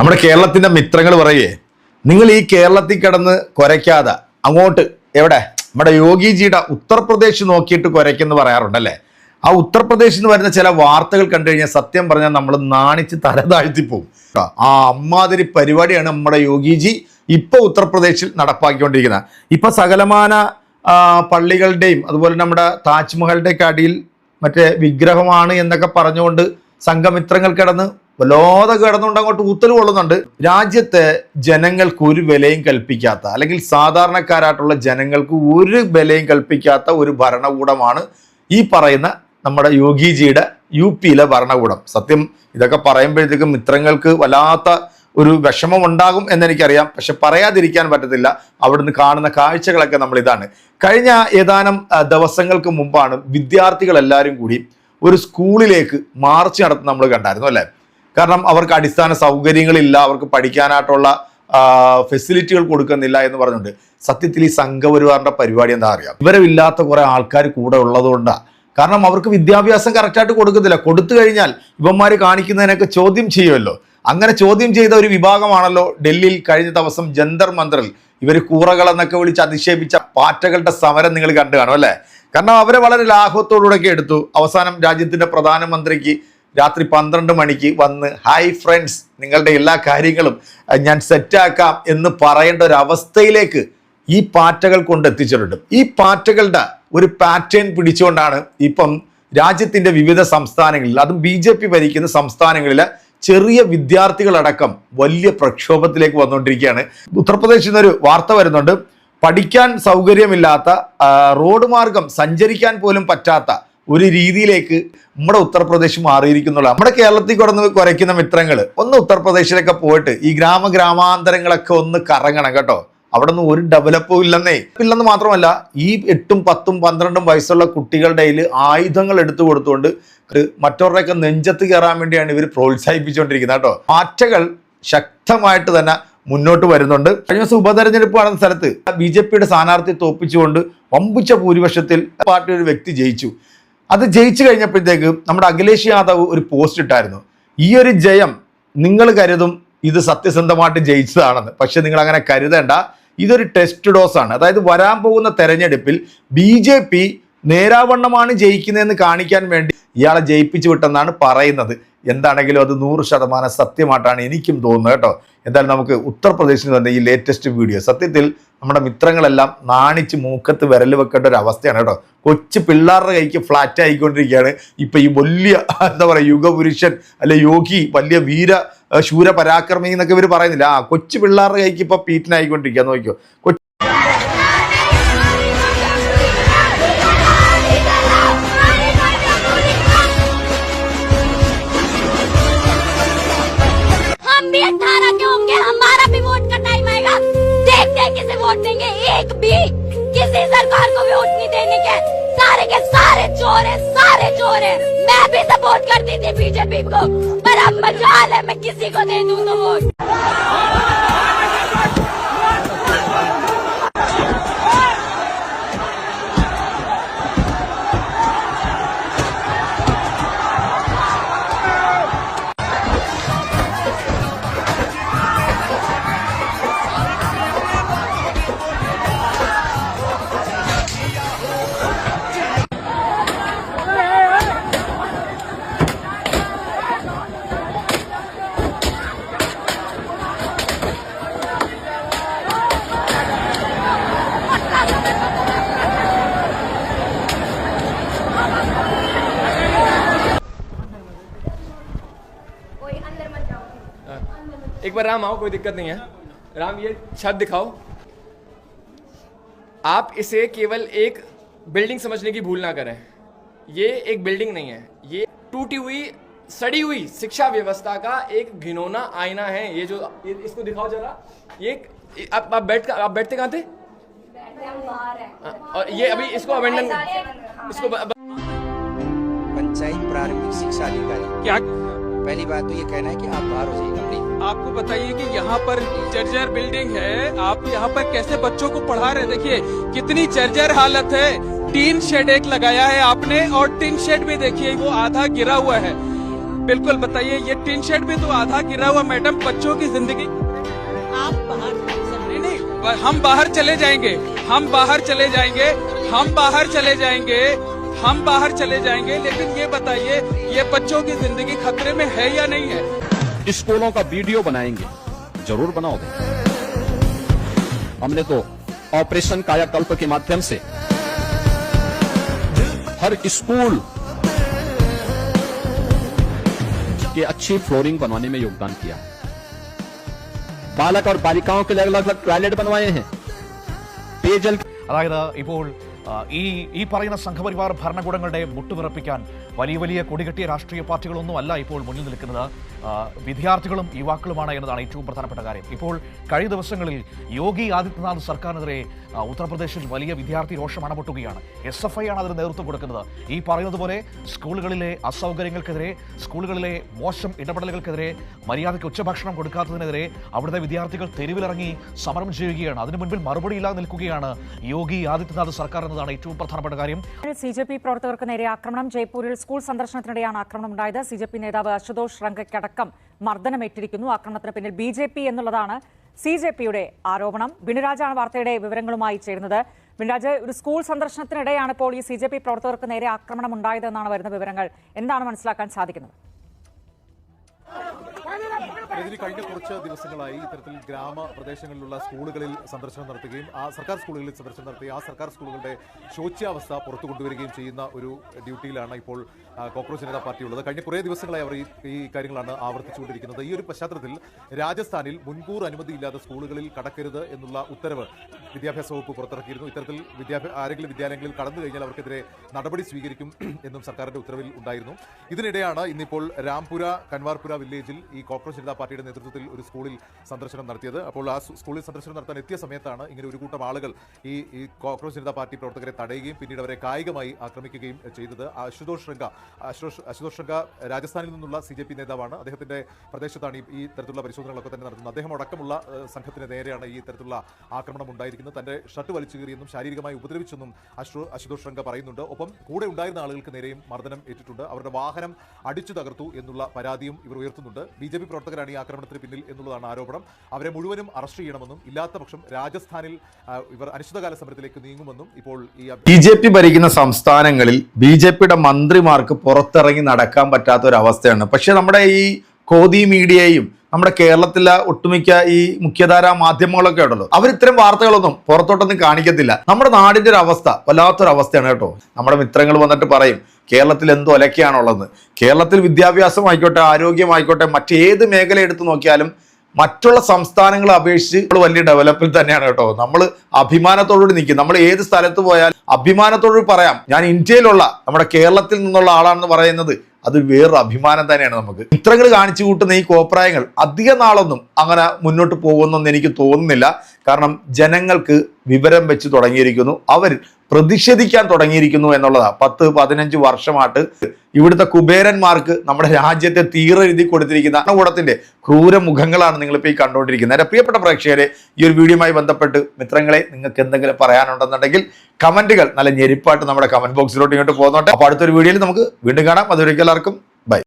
നമ്മുടെ കേരളത്തിന്റെ മിത്രങ്ങൾ പറയേ, നിങ്ങൾ ഈ കേരളത്തിൽ കിടന്ന് കുരയ്ക്കാതെ അങ്ങോട്ട് എവിടെ നമ്മുടെ യോഗിജിയുടെ ഉത്തർപ്രദേശ് നോക്കിയിട്ട് കുരയ്ക്കെന്ന് പറയാറുണ്ടല്ലേ. ആ ഉത്തർപ്രദേശിൽ നിന്ന് വരുന്ന ചില വാർത്തകൾ കണ്ടു കഴിഞ്ഞാൽ സത്യം പറഞ്ഞാൽ നമ്മൾ നാണിച്ച് തല താഴ്ത്തിപ്പോവും. ആ അമ്മാതിരി പരിപാടിയാണ് നമ്മുടെ യോഗിജി ഇപ്പൊ ഉത്തർപ്രദേശിൽ നടപ്പാക്കിക്കൊണ്ടിരിക്കുന്നത്. ഇപ്പൊ സകലമാന പള്ളികളുടെയും അതുപോലെ നമ്മുടെ താജ്മഹലിന്റെ അടിയിൽ മറ്റേ വിഗ്രഹമാണ് എന്നൊക്കെ പറഞ്ഞുകൊണ്ട് സംഘമിത്രങ്ങൾ കിടന്ന് വല്ലാതെ കിടന്നുകൊണ്ട് അങ്ങോട്ട് ഊത്തൽ കൊള്ളുന്നുണ്ട്. രാജ്യത്തെ ജനങ്ങൾക്ക് ഒരു വിലയും കൽപ്പിക്കാത്ത, അല്ലെങ്കിൽ സാധാരണക്കാരായിട്ടുള്ള ജനങ്ങൾക്ക് ഒരു വിലയും കൽപ്പിക്കാത്ത ഒരു ഭരണകൂടമാണ് ഈ പറയുന്ന നമ്മുടെ യോഗിജിയുടെ UP-യിലെ ഭരണകൂടം. സത്യം ഇതൊക്കെ പറയുമ്പോഴത്തേക്കും മിത്രങ്ങൾക്ക് വല്ലാത്ത ഒരു വിഷമം ഉണ്ടാകും എന്നെനിക്കറിയാം. പക്ഷെ പറയാതിരിക്കാൻ പറ്റത്തില്ല. അവിടുന്ന് കാണുന്ന കാഴ്ചകളൊക്കെ നമ്മൾ ഇതാണ്. കഴിഞ്ഞ ഏതാനും ദിവസങ്ങൾക്ക് മുമ്പാണ് വിദ്യാർത്ഥികളെല്ലാവരും കൂടി ഒരു സ്കൂളിലേക്ക് മാർച്ച് നടത്തുന്ന നമ്മൾ കണ്ടായിരുന്നു അല്ലേ. കാരണം അവർക്ക് അടിസ്ഥാന സൗകര്യങ്ങളില്ല, അവർക്ക് പഠിക്കാനായിട്ടുള്ള ഫെസിലിറ്റികൾ കൊടുക്കുന്നില്ല എന്ന് പറഞ്ഞുകൊണ്ട്. സത്യത്തിൽ ഈ സംഘപരിവാറിന്റെ പരിപാടി എന്താ അറിയാം, ഇവരില്ലാത്ത കുറെ ആൾക്കാർ കൂടെ ഉള്ളതുകൊണ്ടാണ്. കാരണം അവർക്ക് വിദ്യാഭ്യാസം കറക്റ്റായിട്ട് കൊടുക്കത്തില്ല. കൊടുത്തു കഴിഞ്ഞാൽ ഇവന്മാർ കാണിക്കുന്നതിനൊക്കെ ചോദ്യം ചെയ്യുമല്ലോ. അങ്ങനെ ചോദ്യം ചെയ്ത ഒരു വിഭാഗമാണല്ലോ ഡൽഹിയിൽ കഴിഞ്ഞ ദിവസം ജന്തർ മന്ദറിൽ ഇവർ കൂറകളെന്നൊക്കെ വിളിച്ച് അധിക്ഷേപിച്ച പാറ്റകളുടെ സമരം നിങ്ങൾ കണ്ടു കാണും അല്ലേ. കാരണം അവരെ വളരെ ലാഘവത്തോടുകൂടെയൊക്കെ എടുത്തു. അവസാനം രാജ്യത്തിന്റെ പ്രധാനമന്ത്രിക്ക് രാത്രി 12 മണിക്ക് വന്ന് ഹായ് ഫ്രണ്ട്സ്, നിങ്ങളുടെ എല്ലാ കാര്യങ്ങളും ഞാൻ സെറ്റാക്കാം എന്ന് പറയേണ്ട ഒരു അവസ്ഥയിലേക്ക് ഈ പാറ്റകൾ കൊണ്ടെത്തിച്ചിട്ടുണ്ട്. ഈ പാറ്റകളുടെ ഒരു പാറ്റേൺ പിടിച്ചുകൊണ്ടാണ് ഇപ്പം രാജ്യത്തിന്റെ വിവിധ സംസ്ഥാനങ്ങളിൽ, അതും BJP ഭരിക്കുന്ന സംസ്ഥാനങ്ങളിലെ ചെറിയ വിദ്യാർത്ഥികളടക്കം വലിയ പ്രക്ഷോഭത്തിലേക്ക് വന്നുകൊണ്ടിരിക്കുകയാണ്. ഉത്തർപ്രദേശിൽ നിന്നൊരു വാർത്ത വരുന്നുണ്ട്. പഠിക്കാൻ സൗകര്യമില്ലാത്ത, റോഡ് മാർഗം സഞ്ചരിക്കാൻ പോലും പറ്റാത്ത ഒരു രീതിയിലേക്ക് നമ്മുടെ ഉത്തർപ്രദേശ് മാറിയിരിക്കുന്നുള്ള. നമ്മുടെ കേരളത്തിൽ കിടന്ന് കുരയ്ക്കുന്ന മിത്രങ്ങൾ ഒന്ന് ഉത്തർപ്രദേശിലൊക്കെ പോയിട്ട് ഈ ഗ്രാമാന്തരങ്ങളൊക്കെ ഒന്ന് കറങ്ങണം കേട്ടോ. അവിടെ നിന്ന് ഒരു ഡെവലപ്പും ഇല്ലെന്ന് മാത്രമല്ല, ഈ 8ഉം 10ഉം 12ഉം വയസ്സുള്ള കുട്ടികളുടെ കയ്യിൽ ആയുധങ്ങൾ എടുത്തു കൊടുത്തുകൊണ്ട് മറ്റവരുടെയൊക്കെ നെഞ്ചത്ത് കയറാൻ വേണ്ടിയാണ് ഇവർ പ്രോത്സാഹിപ്പിച്ചുകൊണ്ടിരിക്കുന്നത് കേട്ടോ. പാറ്റകൾ ശക്തമായിട്ട് തന്നെ മുന്നോട്ട് വരുന്നുണ്ട്. കഴിഞ്ഞ ദിവസം ഉപതെരഞ്ഞെടുപ്പ് നടന്ന സ്ഥലത്ത് BJP-യുടെ സ്ഥാനാർത്ഥിയെ തോപ്പിച്ചുകൊണ്ട് വമ്പിച്ച ഭൂരിപക്ഷത്തിൽ പാർട്ടി ഒരു വ്യക്തി ജയിച്ചു. അത് ജയിച്ചു കഴിഞ്ഞപ്പോഴത്തേക്ക് നമ്മുടെ അഖിലേഷ് യാദവ് ഒരു പോസ്റ്റ് ഇട്ടായിരുന്നു. ഈ ഒരു ജയം നിങ്ങൾ കരുതും ഇത് സത്യസന്ധമായിട്ട് ജയിച്ചതാണെന്ന്. പക്ഷെ നിങ്ങൾ അങ്ങനെ കരുതേണ്ട, ഇതൊരു ടെസ്റ്റ് ഡോസ് ആണ്. അതായത് വരാൻ പോകുന്ന തെരഞ്ഞെടുപ്പിൽ BJP നേരാവണ്ണമാണ് ജയിക്കുന്നതെന്ന് കാണിക്കാൻ വേണ്ടി ഇയാളെ ജയിപ്പിച്ചു വിട്ടെന്നാണ് പറയുന്നത്. എന്താണെങ്കിലും അത് 100% സത്യമായിട്ടാണ് എനിക്കും തോന്നുന്നത് കേട്ടോ. എന്തായാലും നമുക്ക് ഉത്തർപ്രദേശിൽ തന്നെ ഈ ലേറ്റസ്റ്റ് വീഡിയോ, സത്യത്തിൽ നമ്മുടെ മിത്രങ്ങളെല്ലാം നാണിച്ച് മൂക്കത്ത് വിരൽ വെക്കേണ്ട ഒരു അവസ്ഥയാണ് കേട്ടോ. കൊച്ചു പിള്ളേരുടെ കൈക്ക് ഫ്ലാറ്റ് ആയിക്കൊണ്ടിരിക്കുകയാണ് ഇപ്പൊ ഈ വലിയ എന്താ പറയുക യുഗപുരുഷൻ അല്ലെ യോഗി, വലിയ ശൂര പരാക്രമി എന്നൊക്കെ ഇവർ പറയുന്നില്ല. കൊച്ചു പിള്ളേരുടെ കൈക്ക് ഇപ്പൊ പീറ്റനായിക്കൊണ്ടിരിക്കുക. നോക്കിയോ, वोट देंगे, एक भी किसी सरकार को भी वोट नहीं देने के सारे चोर है। मैं भी सपोर्ट करती थी BJP को, पर अब मजाल है मैं किसी को दे दूं तो वोट। एक बार राम आओ, कोई दिक्कत नहीं है। राम ये छत दिखाओ। आप इसे केवल एक बिल्डिंग समझने की भूल ना करें। ये एक बिल्डिंग नहीं है, ये टूटी हुई सड़ी हुई शिक्षा व्यवस्था का एक घिनौना आईना है। ये जो इसको दिखाओ जरा। ये आप बैठते कहाँ थे? और ये अभी इसको अबेंडन, इसको पंचायत प्रारंभिक शिक्षा अधिकारी क्या? पहली बात तो ये कहना है कि आप बाहर हो जाइए प्लीज। आपको बताइए कि यहाँ पर जर्जर बिल्डिंग है, आप यहाँ पर कैसे बच्चों को पढ़ा रहे? देखिए कितनी जर्जर हालत है। टीन शेड एक लगाया है आपने, और टीन शेड में देखिए वो आधा गिरा हुआ है। बिल्कुल बताइए, ये टीन शेड भी तो आधा गिरा हुआ मैडम, बच्चों की जिंदगी। आप बाहर नहीं, हम बाहर चले जाएंगे, हम बाहर चले जाएंगे, हम बाहर चले जाएंगे, हम बाहर चले जाएंगे, लेकिन ये बताइए, ये बच्चों की जिंदगी खतरे में है या नहीं है? स्कूलों का वीडियो बनाएंगे, जरूर बनाओगे। हमने तो ऑपरेशन कायाकल्प के माध्यम से हर स्कूल की अच्छी फ्लोरिंग बनवाने में योगदान किया। बालक और बालिकाओं के लिए अलग अलग टॉयलेट बनवाए हैं, पेयजल। അതായത് ഇപ്പോൾ ഈ പറയുന്ന സംഘപരിവാർ ഭരണകൂടങ്ങളുടെ മുട്ടുവിറപ്പിക്കാൻ വലിയ വലിയ കൊടികെട്ടിയ രാഷ്ട്രീയ പാർട്ടികളൊന്നും അല്ല ഇപ്പോൾ മുന്നിൽ നിൽക്കുന്നത്. വിദ്യാർത്ഥികളും യുവാക്കളുമാണ് എന്നതാണ് ഏറ്റവും പ്രധാനപ്പെട്ട കാര്യം. ഇപ്പോൾ കഴിഞ്ഞ ദിവസങ്ങളിൽ യോഗി ആദിത്യനാഥ് സർക്കാരിനെതിരെ ഉത്തർപ്രദേശിൽ വലിയ വിദ്യാർത്ഥി രോഷം അണപൊട്ടുകയാണ്. SFI ആണ് അതിന് നേതൃത്വം കൊടുക്കുന്നത്. ഈ പറയുന്നത് പോലെ സ്കൂളുകളിലെ അസൗകര്യങ്ങൾക്കെതിരെ, സ്കൂളുകളിലെ മോശം ഇടപെടലുകൾക്കെതിരെ, മര്യാദയ്ക്ക് ഉച്ചഭക്ഷണം കൊടുക്കാത്തതിനെതിരെ അവിടുത്തെ വിദ്യാർത്ഥികൾ തെരുവിലിറങ്ങി സമരം ചെയ്യുകയാണ്. അതിനു മുൻപിൽ മറുപടിയില്ലാതെ നിൽക്കുകയാണ് യോഗി ആദിത്യനാഥ് സർക്കാർ എന്നതാണ് ഏറ്റവും പ്രധാനപ്പെട്ട കാര്യം. CJP പ്രവർത്തകർക്ക് നേരെ ആക്രമണം. ജയ്പൂരിൽ സ്കൂൾ സന്ദർശനത്തിനിടെയാണ് ആക്രമണം ഉണ്ടായത്. CJP നേതാവ് അശുതോഷ് റംഗയ്ക്കടക്കം മർദ്ദനമേറ്റിരിക്കുന്നു. ആക്രമണത്തിന് പിന്നിൽ BJP എന്നുള്ളതാണ് CJPയുടെ ആരോപണം. ബിനുരാജാണ് വാർത്തയുടെ വിവരങ്ങളുമായി ചേരുന്നത്. ബിനുരാജ്, ഒരു സ്കൂൾ സന്ദർശനത്തിനിടെയാണ് ഇപ്പോൾ ഈ CJP പ്രവർത്തകർക്ക് നേരെ ആക്രമണം ഉണ്ടായതെന്നാണ് വരുന്ന വിവരങ്ങൾ. എന്താണ് മനസ്സിലാക്കാൻ സാധിക്കുന്നത്? കഴിഞ്ഞ കുറച്ച് ദിവസങ്ങളായി ഇത്തരത്തിൽ ഗ്രാമപ്രദേശങ്ങളിലുള്ള സ്കൂളുകളിൽ സന്ദർശനം നടത്തുകയും ആ സർക്കാർ സ്കൂളുകളിൽ സന്ദർശനം നടത്തി ആ സർക്കാർ സ്കൂളുകളുടെ ശോച്യാവസ്ഥ പുറത്തു കൊണ്ടുവരികയും ചെയ്യുന്ന ഒരു ഡ്യൂട്ടിയിലാണ് ഇപ്പോൾ കോക്രോച്ച് ജനതാ പാർട്ടി ഉള്ളത്. കഴിഞ്ഞ കുറേ ദിവസങ്ങളായി അവർ ഈ കാര്യങ്ങളാണ് ആവർത്തിച്ചുകൊണ്ടിരിക്കുന്നത്. ഈ ഒരു പശ്ചാത്തലത്തിൽ രാജസ്ഥാനിൽ മുൻകൂർ അനുമതിയില്ലാതെ സ്കൂളുകളിൽ കടക്കരുത് എന്നുള്ള ഉത്തരവ് വിദ്യാഭ്യാസ വകുപ്പ് പുറത്തിറക്കിയിരുന്നു. ഇത്തരത്തിൽ ആരെങ്കിലും വിദ്യാലയങ്ങളിൽ കടന്നു കഴിഞ്ഞാൽ അവർക്കെതിരെ നടപടി സ്വീകരിക്കും എന്നും സർക്കാരിന്റെ ഉത്തരവിൽ ഉണ്ടായിരുന്നു. ഇതിനിടെയാണ് ഇന്നിപ്പോൾ രാംപുര കൻവാർപുര വില്ലേജിൽ ഈ കോക്രോച്ച് ജനതാ പാർട്ടിയുടെ നേതൃത്വത്തിൽ ഒരു സ്കൂളിൽ സന്ദർശനം നടത്തിയത്. അപ്പോൾ ആ സ്കൂളിൽ സന്ദർശനം നടത്താൻ എത്തിയ സമയത്താണ് ഇങ്ങനെ ഒരു കൂട്ടം ആളുകൾ ഈ കോക്രോച്ച് ജനതാ പാർട്ടി പ്രവർത്തകരെ തടയുകയും പിന്നീട് അവരെ കായികമായി ആക്രമിക്കുകയും ചെയ്തത്. അശുതോഷ് ശൃംഗ രാജസ്ഥാനിൽ നിന്നുള്ള CJP നേതാവാണ്. അദ്ദേഹത്തിന്റെ പ്രദേശത്താണ് ഈ തരത്തിലുള്ള പരിശോധനകളൊക്കെ തന്നെ നടത്തുന്നത്. അദ്ദേഹം അടക്കമുള്ള സംഘത്തിന് നേരെയാണ് ഈ തരത്തിലുള്ള ആക്രമണം ഉണ്ടായിരിക്കുന്നത്. തന്റെ ഷർട്ട് വലിച്ചു കീറിയെന്നും ശാരീരികമായി ഉപദ്രവിച്ചെന്നും അശുതോഷ് ശൃംഗ പറയുന്നുണ്ട്. ഒപ്പം കൂടെ ഉണ്ടായിരുന്ന ആളുകൾക്ക് നേരെയും മർദ്ദനം ഏറ്റിട്ടുണ്ട്. അവരുടെ വാഹനം അടിച്ചു തകർത്തു എന്നുള്ള പരാതിയും ഇവർ ഉയർത്തുന്നുണ്ട്. BJP പ്രവർത്തകരാണ് ഈ ആക്രമണത്തിന് പിന്നിൽ എന്നുള്ളതാണ് ആരോപണം. അവരെ മുഴുവനും അറസ്റ്റ് ചെയ്യണമെന്നും ഇല്ലാത്ത പക്ഷം രാജസ്ഥാനിൽ ഇവർ അനിശ്ചിതകാല സമരത്തിലേക്ക് നീങ്ങുമെന്നും ഇപ്പോൾ ഈ BJP ഭരിക്കുന്ന സംസ്ഥാനങ്ങളിൽ BJPയുടെ മന്ത്രിമാർക്ക് പുറത്തിറങ്ങി നടക്കാൻ പറ്റാത്ത ഒരു അവസ്ഥയാണ്. പക്ഷെ നമ്മുടെ ഈ കോതി മീഡിയയും നമ്മുടെ കേരളത്തിലെ ഒട്ടുമിക്ക ഈ മുഖ്യധാരാ മാധ്യമങ്ങളൊക്കെ ഉണ്ടല്ലോ, അവർ ഇത്തരം വാർത്തകളൊന്നും പുറത്തോട്ടൊന്നും കാണിക്കത്തില്ല. നമ്മുടെ നാടിന്റെ ഒരു അവസ്ഥ വല്ലാത്തൊരു അവസ്ഥയാണ് കേട്ടോ. നമ്മുടെ മിത്രങ്ങൾ വന്നിട്ട് പറയും കേരളത്തിൽ എന്തോ ഒലക്കെയാണുള്ളത്. കേരളത്തിൽ വിദ്യാഭ്യാസമായിക്കോട്ടെ, ആരോഗ്യമായിക്കോട്ടെ, മറ്റേത് മേഖല എടുത്തു നോക്കിയാലും മറ്റുള്ള സംസ്ഥാനങ്ങളെ അപേക്ഷിച്ച് വലിയ ഡെവലപ്പിൽ തന്നെയാണ് കേട്ടോ. നമ്മൾ അഭിമാനത്തോടുകൂടി നിൽക്കും. നമ്മൾ ഏത് സ്ഥലത്ത് പോയാൽ അഭിമാനത്തോടുകൂടി പറയാം ഞാൻ ഇന്ത്യയിലുള്ള നമ്മുടെ കേരളത്തിൽ നിന്നുള്ള ആളാണെന്ന് പറയുന്നത് അത് വേറൊരു അഭിമാനം തന്നെയാണ് നമുക്ക്. ഇത്രങ്ങൾ കാണിച്ചു കൂട്ടുന്ന ഈ കോപ്രായങ്ങൾ അധിക നാളൊന്നും അങ്ങനെ മുന്നോട്ട് പോകുമെന്നൊന്നും എനിക്ക് തോന്നുന്നില്ല. കാരണം ജനങ്ങൾക്ക് വിവരം വെച്ച് തുടങ്ങിയിരിക്കുന്നു, അവർ പ്രതിഷേധിക്കാൻ തുടങ്ങിയിരിക്കുന്നു എന്നുള്ളതാണ്. 10-15 വർഷമായിട്ട് ഇവിടുത്തെ കുബേരന്മാർക്ക് നമ്മുടെ രാജ്യത്തെ തീരെഴുതി കൊടുത്തിരിക്കുന്ന ഭരണകൂടത്തിന്റെ ക്രൂരമുഖങ്ങളാണ് നിങ്ങളിപ്പോൾ ഈ കണ്ടുകൊണ്ടിരിക്കുന്നത്. എൻ്റെ പ്രിയപ്പെട്ട പ്രേക്ഷകരെ, ഈ ഒരു വീഡിയോയുമായി ബന്ധപ്പെട്ട് മിത്രങ്ങളെ നിങ്ങൾക്ക് എന്തെങ്കിലും പറയാനുണ്ടെന്നുണ്ടെങ്കിൽ കമന്റുകൾ നല്ല ഞെരിപ്പായിട്ട് നമ്മുടെ കമന്റ് ബോക്സിലോട്ട് ഇങ്ങോട്ട് പോകുന്നോട്ടെ. അപ്പോൾ അടുത്തൊരു വീഡിയോയിൽ നമുക്ക് വീണ്ടും കാണാം. അതുവരെയ്ക്കും എല്ലാവർക്കും